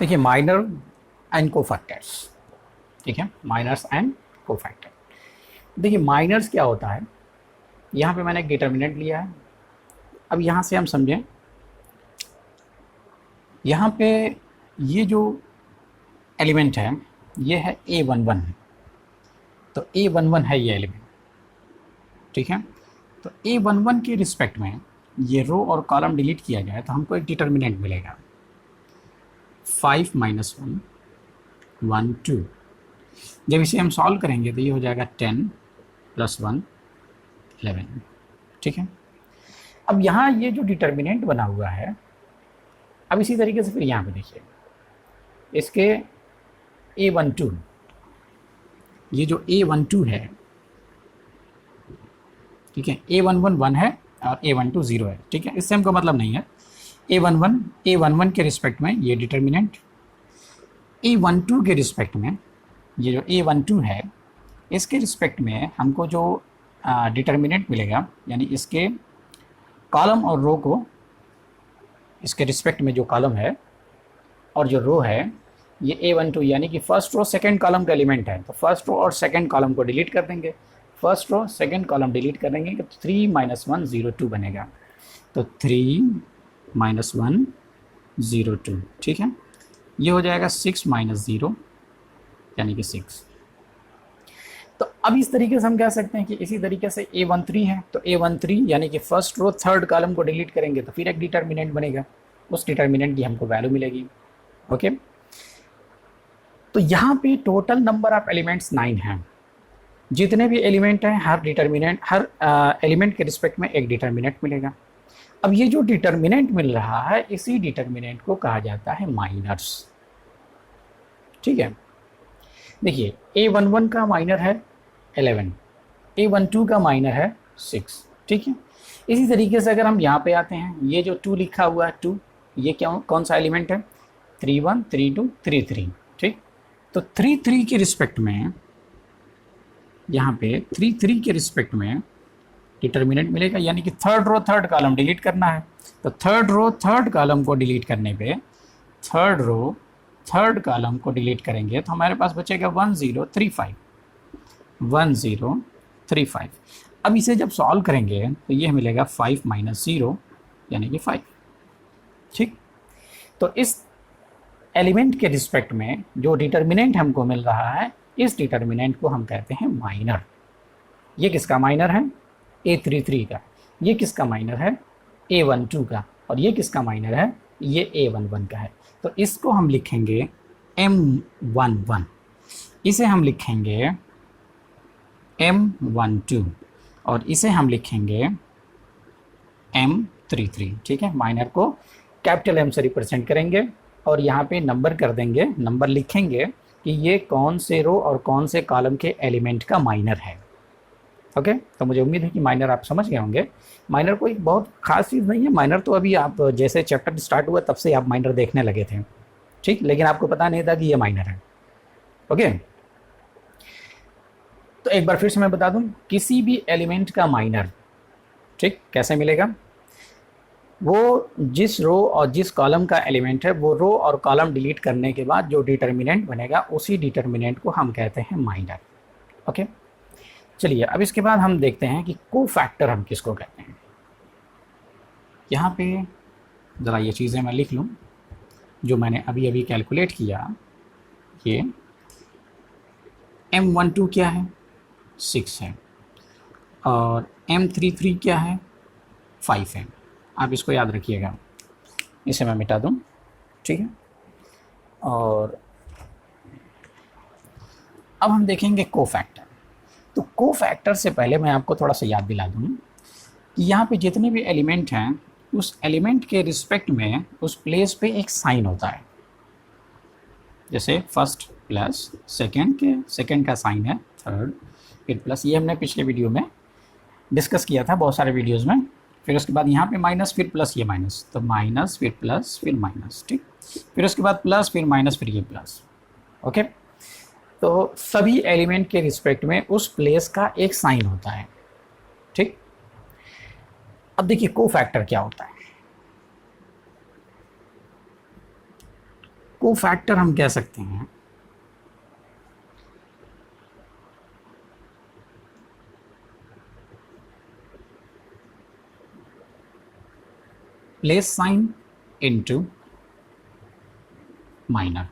देखिए minor and cofactors, ठीक है, माइनर्स एंड कोफैक्टर। देखिए माइनर्स क्या होता है, यहाँ पे मैंने एक डिटर्मिनेंट लिया है। अब यहाँ से हम समझें, यहाँ पे ये जो एलिमेंट है ये है A11, तो A11 है ये एलिमेंट, ठीक है। तो A11 के रिस्पेक्ट में ये रो और कॉलम डिलीट किया जाए तो हमको एक डिटर्मिनेंट मिलेगा 5 माइनस 1 1 2। जब इसे हम सॉल्व करेंगे तो ये हो जाएगा 10 प्लस 1 11, ठीक है। अब यहाँ ये जो डिटर्मिनेंट बना हुआ है, अब इसी तरीके से फिर यहाँ पे देखिए इसके A12, ये जो A12 है, ठीक है, A11 1 है और A12 0 है, ठीक है, इससे हमको मतलब नहीं है। A11 के रिस्पेक्ट में ये डिटर्मिनेंट, A12 के रिस्पेक्ट में ये जो A12 है इसके रिस्पेक्ट में हमको जो डिटर्मिनेंट मिलेगा, यानी इसके कॉलम और रो को, इसके रिस्पेक्ट में जो कॉलम है और जो रो है ये A12, यानी कि फर्स्ट रो सेकंड कॉलम का एलिमेंट है, तो फर्स्ट रो और सेकंड कॉलम को डिलीट कर देंगे, first row second column delete कर देंगे तो 3 माइनस 1 0 2 बनेगा, तो 3 माइनस 1 0 2, ठीक है। ये हो जाएगा 6 माइनस 0 यानी कि 6। तो अब इस तरीके से हम कह सकते हैं कि इसी तरीके से A13 है, तो A13 यानी कि फर्स्ट रो थर्ड कॉलम को डिलीट करेंगे तो फिर एक डिटर्मिनेंट बनेगा, उस डिटर्मिनेंट की हमको वैल्यू मिलेगी, ओके। तो यहाँ पे टोटल नंबर ऑफ एलिमेंट्स 9 हैं। जितने भी एलिमेंट हैं हर डिटर्मिनेंट, हर एलिमेंट के रिस्पेक्ट में एक डिटर्मिनेंट मिलेगा। अब ये जो डिटर्मिनेंट मिल रहा है इसी डिटर्मिनेंट को कहा जाता है माइनर्स, ठीक है। देखिए A11 का माइनर है 11, A12 का माइनर है 6, ठीक है। इसी तरीके से अगर हम यहाँ पे आते हैं, ये जो 2 लिखा हुआ है 2, ये क्या कौन सा एलिमेंट है, 31 32 33, ठीक। तो 33 के रिस्पेक्ट में, यहाँ पे 33 के रिस्पेक्ट में डिटर्मिनेंट मिलेगा, यानी कि third row third column delete करना है, तो थर्ड रो थर्ड कॉलम को डिलीट करने पे, थर्ड रो थर्ड कॉलम को डिलीट करेंगे तो हमारे पास बचेगा 1035, 1035। अब इसे जब सॉल्व करेंगे तो ये मिलेगा 5 माइनस 0 यानी कि 5, ठीक। तो इस एलिमेंट के रिस्पेक्ट में जो डिटर्मिनेंट हमको मिल रहा है इस डिटर्मिनेंट को हम कहते हैं माइनर। ये किसका माइनर है, A33 का। ये किसका माइनर है, A12 का। और ये किसका माइनर है, ये A11 का है। तो इसको हम लिखेंगे M11, इसे हम लिखेंगे M12 और इसे हम लिखेंगे M33, ठीक है। माइनर को कैपिटल M से रिप्रेजेंट करेंगे और यहाँ पे नंबर कर देंगे, नंबर लिखेंगे कि ये कौन से रो और कौन से कॉलम के एलिमेंट का माइनर है, ओके। तो मुझे उम्मीद है कि माइनर आप समझ गए होंगे। माइनर कोई बहुत खास चीज़ नहीं है, माइनर तो अभी आप जैसे चैप्टर स्टार्ट हुआ तब से आप माइनर देखने लगे थे, ठीक, लेकिन आपको पता नहीं था कि ये माइनर है, ओके। तो एक बार फिर से मैं बता दूं, किसी भी एलिमेंट का माइनर, ठीक, कैसे मिलेगा, वो जिस रो और जिस कॉलम का एलिमेंट है वो रो और कॉलम डिलीट करने के बाद जो डिटर्मिनेंट बनेगा उसी डिटर्मिनेंट को हम कहते हैं माइनर, ओके। चलिए अब इसके बाद हम देखते हैं कि कोफैक्टर हम किसको कहते हैं। यहाँ पे ज़रा ये चीज़ें मैं लिख लूँ जो मैंने अभी अभी कैलकुलेट किया। ये M12 क्या है, 6 है, और M33 क्या है, 5 है। आप इसको याद रखिएगा, इसे मैं मिटा दूँ, ठीक है। और अब हम देखेंगे कोफैक्टर। तो कोफैक्टर से पहले मैं आपको थोड़ा सा याद दिला दूँ कि यहाँ पे जितने भी एलिमेंट हैं उस एलिमेंट के रिस्पेक्ट में उस प्लेस पे एक साइन होता है, जैसे फर्स्ट प्लस सेकंड के, सेकंड का साइन है थर्ड, फिर प्लस, ये हमने पिछले वीडियो में डिस्कस किया था बहुत सारे वीडियोज़ में। फिर उसके बाद यहाँ पे माइनस फिर प्लस, ये माइनस, तो माइनस फिर प्लस फिर माइनस, ठीक। फिर उसके बाद प्लस फिर माइनस फिर ये प्लस, ओके। तो सभी एलिमेंट के रिस्पेक्ट में उस प्लेस का एक साइन होता है, ठीक। अब देखिए कोफैक्टर क्या होता है। कोफैक्टर हम कह सकते हैं प्लस साइन इनटू माइनर,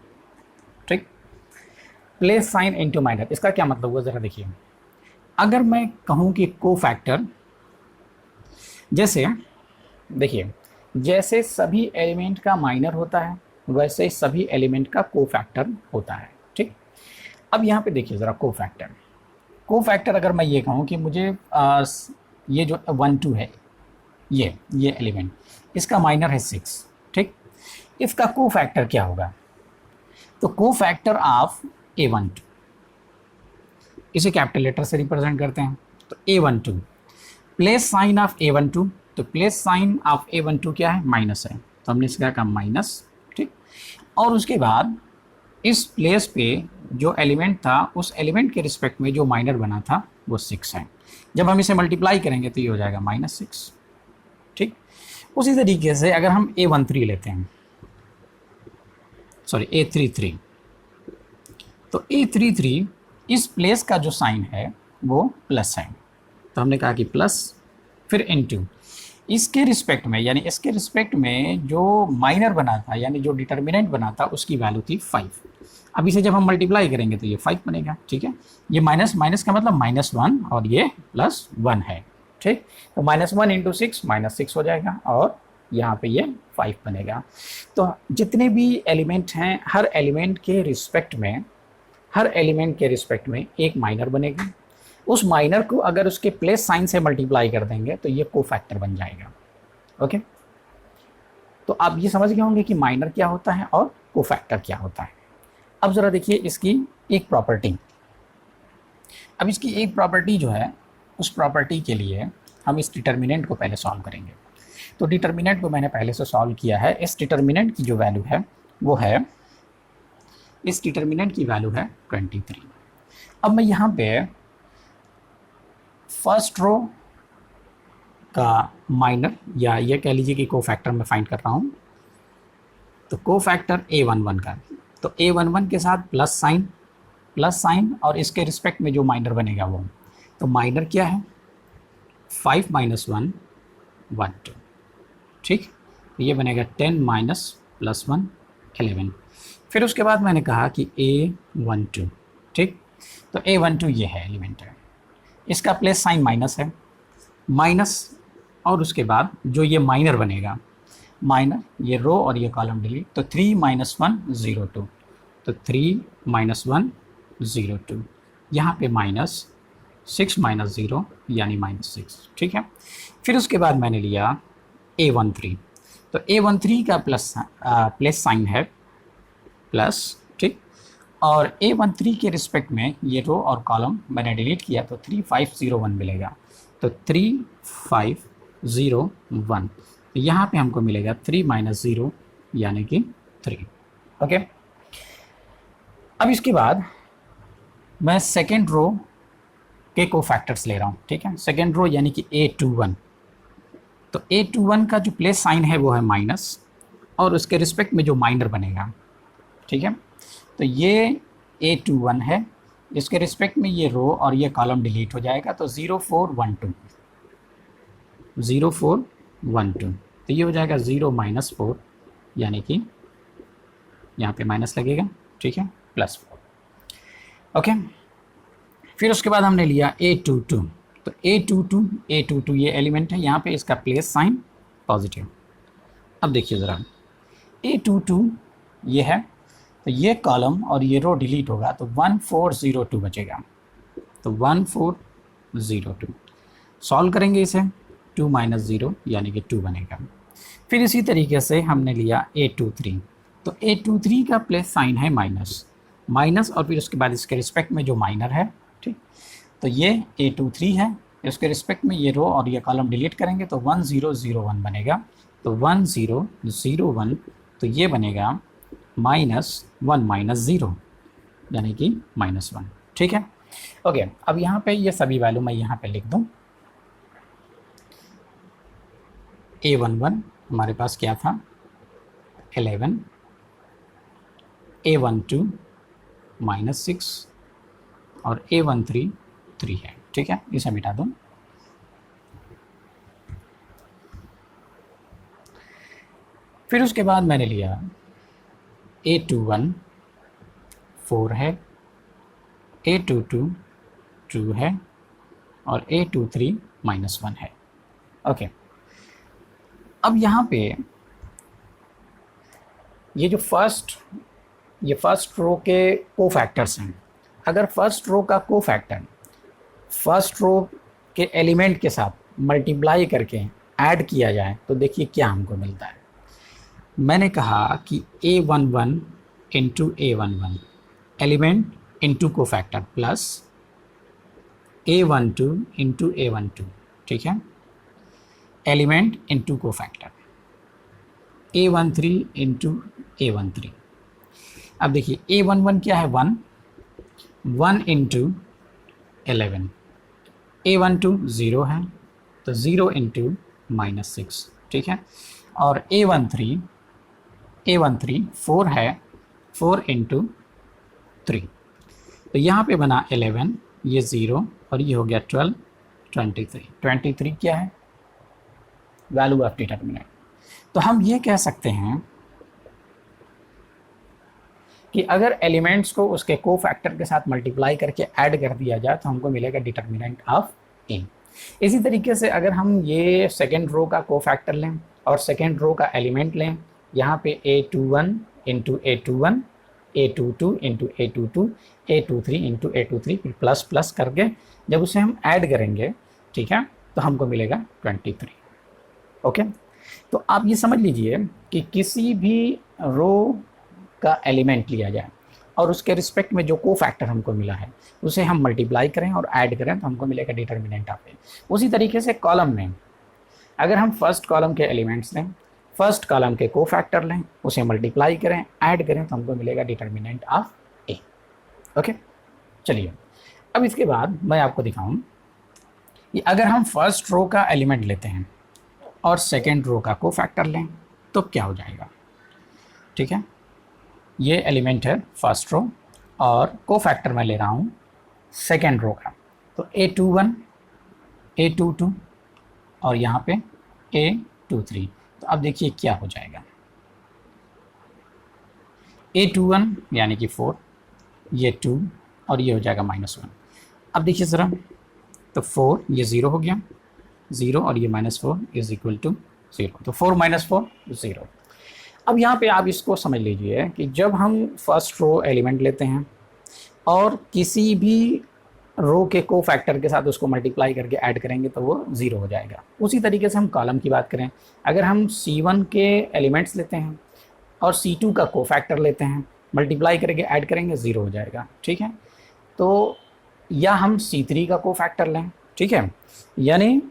ठीक। प्लस साइन इनटू माइनर, इसका क्या मतलब हुआ जरा देखिए। अगर मैं कहूं कि कोफैक्टर, जैसे देखिए जैसे सभी एलिमेंट का माइनर होता है वैसे सभी एलिमेंट का कोफैक्टर होता है, ठीक। अब यहाँ पे देखिए ज़रा कोफैक्टर, कोफैक्टर अगर मैं ये कहूँ कि मुझे ये जो 1 2 है ये एलिमेंट, इसका माइनर है 6, ठीक। इसका कोफैक्टर क्या होगा, तो कोफैक्टर ऑफ A12, इसे कैपिटल लेटर से रिप्रेजेंट करते हैं, तो A12 plus sign of A12, तो प्लस साइन ऑफ A12 क्या है, माइनस है, तो हमने इसका कहा माइनस, ठीक। और उसके बाद इस प्लेस पे जो एलिमेंट था उस एलिमेंट के रिस्पेक्ट में जो माइनर बना था वो 6 है। जब हम इसे मल्टीप्लाई करेंगे तो ये हो जाएगा -6, ठीक। उसी तरीके से अगर हम A13 लेते हैं, सॉरी A33, तो A33 इस प्लेस का जो साइन है वो प्लस है, तो हमने कहा कि प्लस फिर इनटू इसके रिस्पेक्ट में, यानी इसके रिस्पेक्ट में जो माइनर बना था यानी जो डिटर्मिनेंट बना था उसकी वैल्यू थी 5। अब इसे जब हम मल्टीप्लाई करेंगे तो ये 5 बनेगा, ठीक है। ये माइनस माइनस का मतलब -1 और ये +1 है, ठीक। तो -1 इंटू 6 -6 हो जाएगा और यहाँ पे ये 5 बनेगा। तो जितने भी एलिमेंट हैं हर एलिमेंट के रिस्पेक्ट में एक माइनर बनेगी, उस माइनर को अगर उसके प्लस साइन से मल्टीप्लाई कर देंगे तो ये कोफैक्टर बन जाएगा, ओके। तो आप ये समझ गए होंगे कि माइनर क्या होता है और कोफैक्टर क्या होता है। अब ज़रा देखिए इसकी एक प्रॉपर्टी, अब इसकी एक प्रॉपर्टी जो है उस प्रॉपर्टी के लिए हम इस डिटर्मिनेंट को पहले सॉल्व करेंगे। तो डिटर्मिनेंट को मैंने पहले से सॉल्व किया है। इस डिटर्मिनेंट की जो वैल्यू है वो है, इस डिटर्मिनेंट की वैल्यू है 23। अब मैं यहाँ पे फर्स्ट रो का माइनर या ये कह लीजिए कि कोफैक्टर में फाइंड कर रहा हूँ, तो कोफैक्टर A11 का, तो A11 के साथ प्लस साइन और इसके रिस्पेक्ट में जो माइनर बनेगा वो, तो माइनर क्या है 5 - 1 1 2, ठीक। तो ये बनेगा 10 - +1 11। फिर उसके बाद मैंने कहा कि A12, ठीक। तो A12 ये है एलिमेंट है, इसका प्लस साइन माइनस है, माइनस और उसके बाद जो ये माइनर बनेगा, माइनर ये रो और ये कॉलम डिलीट, तो 3 - 1 0 2, तो 3 - 1 0 2, यहाँ पे -6 - 0 यानी -6, ठीक है। फिर उसके बाद मैंने लिया A13, तो A13 का प्लस साइन है प्लस, ठीक। और A13 के रिस्पेक्ट में ये रो और कॉलम मैंने डिलीट किया तो 3501 मिलेगा, तो 3501, तो यहाँ पे हमको मिलेगा 3 - 0 यानी कि 3, ओके। अब इसके बाद मैं सेकेंड रो के कोफैक्टर्स ले रहा हूँ, ठीक है। सेकेंड रो यानी कि A21, तो A21 का जो प्लस साइन है वो है माइनस और उसके रिस्पेक्ट में जो माइनर बनेगा, ठीक है। तो ये A21 है, इसके रिस्पेक्ट में ये रो और ये कॉलम डिलीट हो जाएगा, तो 0412 0412, तो ये हो जाएगा 0 - 4 यानी कि यहाँ पे माइनस लगेगा, ठीक है, +4, ओके। फिर उसके बाद हमने लिया A22, तो A22 ये एलिमेंट है, यहाँ पे इसका प्लस साइन पॉजिटिव। अब देखिए ज़रा A22 ये है, तो ये कॉलम और ये रो डिलीट होगा तो 1402 बचेगा, तो 1402 सॉल्व करेंगे इसे, 2 - 0 यानी कि 2 बनेगा। फिर इसी तरीके से हमने लिया A23, तो A23 का प्लस साइन है माइनस और फिर उसके बाद इसके रिस्पेक्ट में जो माइनर है, ठीक। तो ये A23 है, इसके रिस्पेक्ट में ये रो और ये कॉलम डिलीट करेंगे तो 1001 बनेगा, तो 1001, तो ये बनेगा -1 - 0 यानी कि -1, ठीक है, ओके। अब यहाँ पे ये सभी वैल्यू मैं यहाँ पे लिख दूँ। A11 हमारे पास क्या था 11, A12 -6 और A13 3 है, ठीक है, इसे मिटा दूँ। फिर उसके बाद मैंने लिया A21 4 है, A22 2 है और A23 -1 है। ओके, अब यहाँ पे ये जो फर्स्ट रो के कोफैक्टर्स हैं, अगर फर्स्ट रो का कोफैक्टर फर्स्ट रो के एलिमेंट के साथ मल्टीप्लाई करके ऐड किया जाए तो देखिए क्या हमको मिलता है। मैंने कहा कि A11 into A11 element into cofactor plus A12 into A12, ठीक है, element into cofactor A13 into A13। अब देखिए A11 क्या है, 1 इंटू 11, A12 0 है तो 0 इंटू -6, ठीक है, और A13 4 है, 4 इंटू 3, तो यहाँ पे बना 11, ये 0 और ये हो गया 12, 23 क्या है, वैल्यू ऑफ डिटर्मिनेंट। तो हम ये कह सकते हैं कि अगर एलिमेंट्स को उसके कोफैक्टर के साथ मल्टीप्लाई करके ऐड कर दिया जाए तो हमको मिलेगा डिटर्मिनेंट ऑफ ए। इसी तरीके से अगर हम ये सेकेंड रो का कोफैक्टर लें और सेकेंड रो का एलिमेंट लें, यहाँ पे A21 into A21, A22 into A22, A23 into A23, फिर प्लस प्लस करके जब उसे हम ऐड करेंगे, ठीक है, तो हमको मिलेगा 23। ओके, तो आप ये समझ लीजिए कि किसी भी रो का एलिमेंट लिया जाए और उसके रिस्पेक्ट में जो कोफैक्टर हमको मिला है उसे हम मल्टीप्लाई करें और ऐड करें तो हमको मिलेगा डिटर्मिनेंट ऑफ ए। उसी तरीके से कॉलम में अगर हम फर्स्ट कॉलम के एलिमेंट्स लें, फर्स्ट कॉलम के कोफैक्टर लें, उसे मल्टीप्लाई करें, ऐड करें तो हमको मिलेगा डिटर्मिनेंट ऑफ ए। ओके, चलिए अब इसके बाद मैं आपको दिखाऊं कि अगर हम फर्स्ट रो का एलिमेंट लेते हैं और सेकेंड रो का कोफैक्टर लें तो क्या हो जाएगा। ठीक है, ये एलिमेंट है फर्स्ट रो और कोफैक्टर मैं ले रहा हूँ सेकेंड रो का, तो A21, A22 और यहाँ पे A23। तो अब देखिए क्या हो जाएगा, A21 यानी कि 4, ये 2 और ये हो जाएगा -1। अब देखिए ज़रा, तो 4 ये 0 हो गया, 0 और ये -4 इज इक्वल टू 0, तो 4 - 4 0। अब यहाँ पे आप इसको समझ लीजिए कि जब हम फर्स्ट रो एलिमेंट लेते हैं और किसी भी रो के कोफैक्टर के साथ उसको मल्टीप्लाई करके ऐड करेंगे तो वो 0 हो जाएगा। उसी तरीके से हम कॉलम की बात करें, अगर हम C1 के एलिमेंट्स लेते हैं और C2 का कोफैक्टर लेते हैं, मल्टीप्लाई करके ऐड करेंगे 0 हो जाएगा। ठीक है, तो या हम C3 का कोफैक्टर लें, ठीक है, यानी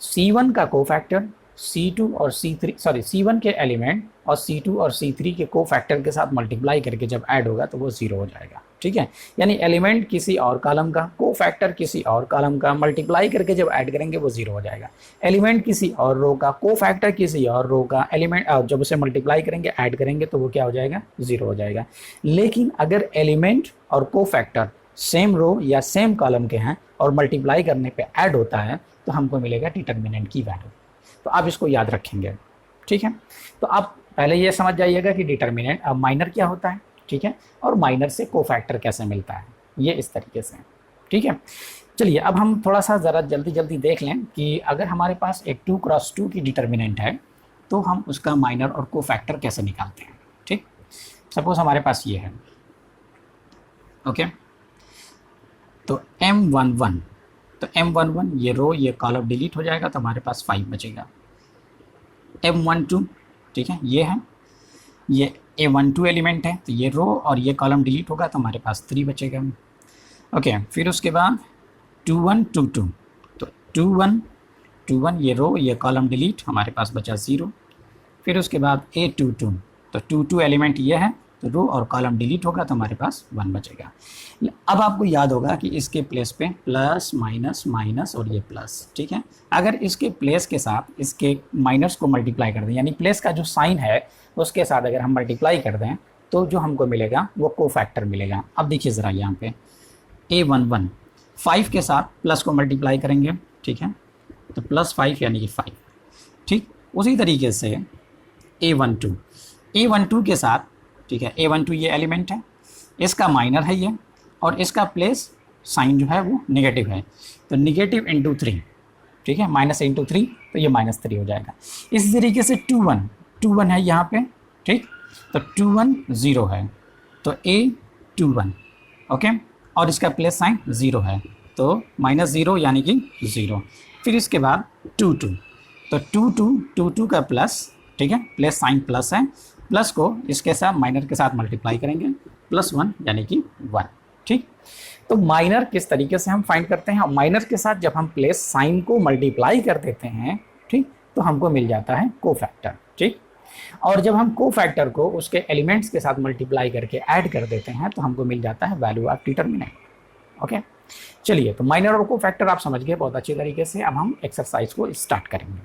C1 का कोफैक्टर C2 और C1 के एलिमेंट और C2 और C3 के कोफैक्टर के साथ मल्टीप्लाई करके जब ऐड होगा तो वो 0 हो जाएगा। ठीक है, यानी एलिमेंट किसी और कॉलम का, कोफैक्टर किसी और कॉलम का, मल्टीप्लाई करके जब ऐड करेंगे वो 0 हो जाएगा। एलिमेंट किसी और रो का, कोफैक्टर किसी और रो का, एलिमेंट जब उसे मल्टीप्लाई करेंगे ऐड करेंगे तो वो क्या हो जाएगा, 0 हो जाएगा। लेकिन अगर एलिमेंट और कोफैक्टर सेम रो या सेम कॉलम के हैं और मल्टीप्लाई करने पे ऐड होता है तो हमको मिलेगा डिटर्मिनेंट की वैल्यू। तो आप इसको याद रखेंगे। ठीक है, तो आप पहले ये समझ जाइएगा कि डिटर्मिनेंट माइनर क्या होता है, ठीक है, और माइनर से कोफैक्टर कैसे मिलता है, ये इस तरीके से। ठीक है, चलिए अब हम थोड़ा सा ज़रा जल्दी देख लें कि अगर हमारे पास एक 2x2 की डिटर्मिनेंट है तो हम उसका माइनर और कोफैक्टर कैसे निकालते हैं। ठीक, सपोज हमारे पास ये है, ओके, तो M11, तो M11 ये रो ये कॉलम डिलीट हो जाएगा तो हमारे पास 5 बचेगा। M12, ठीक है, ये है, ये A12 एलिमेंट है तो ये रो और ये कॉलम डिलीट होगा तो हमारे पास 3 बचेगा। ओके, फिर उसके बाद 21, 22, तो 21 ये रो ये कॉलम डिलीट, हमारे पास बचा 0। फिर उसके बाद A22, तो 22 एलिमेंट ये है तो रो और कॉलम डिलीट होगा तो हमारे पास 1 बचेगा। अब आपको याद होगा कि इसके प्लेस पे प्लस माइनस माइनस और ये प्लस। ठीक है, अगर इसके प्लेस के साथ इसके माइनस को मल्टीप्लाई कर दें, यानी प्लेस का जो साइन है उसके साथ अगर हम मल्टीप्लाई कर दें तो जो हमको मिलेगा वो कोफैक्टर मिलेगा। अब देखिए ज़रा यहाँ पे A11 5 के साथ प्लस को मल्टीप्लाई करेंगे, ठीक है, तो +5 यानी कि 5, ठीक। उसी तरीके से A12 के साथ, ठीक है, A12 ये एलिमेंट है, इसका माइनर है ये, और इसका प्लेस साइन जो है वो नेगेटिव है, तो नेगेटिव इंटू 3, ठीक है, माइनस इंटू 3, तो ये -3 हो जाएगा। इसी तरीके से 21 है यहाँ पे, ठीक, तो 21 0 है, तो A21, ओके, और इसका प्लेस साइन 0 है, तो -0 यानी कि 0। फिर इसके बाद 22, तो 22 का प्लस, ठीक है, प्लस साइन प्लस है, प्लस को इसके साथ माइनर के साथ मल्टीप्लाई करेंगे, +1 यानी कि 1, ठीक। तो माइनर किस तरीके से हम फाइंड करते हैं, माइनर के साथ जब हम प्लेस साइन को मल्टीप्लाई कर देते हैं, ठीक, तो हमको मिल जाता है कोफैक्टर, ठीक। और जब हम कोफैक्टर को उसके एलिमेंट्स के साथ मल्टीप्लाई करके ऐड कर देते हैं तो हमको मिल जाता है वैल्यू ऑफ डिटरमिनेंट, ओके। चलिए, तो माइनर और कोफैक्टर आप समझ गए बहुत अच्छी तरीके से। अब हम एक्सरसाइज को स्टार्ट करेंगे।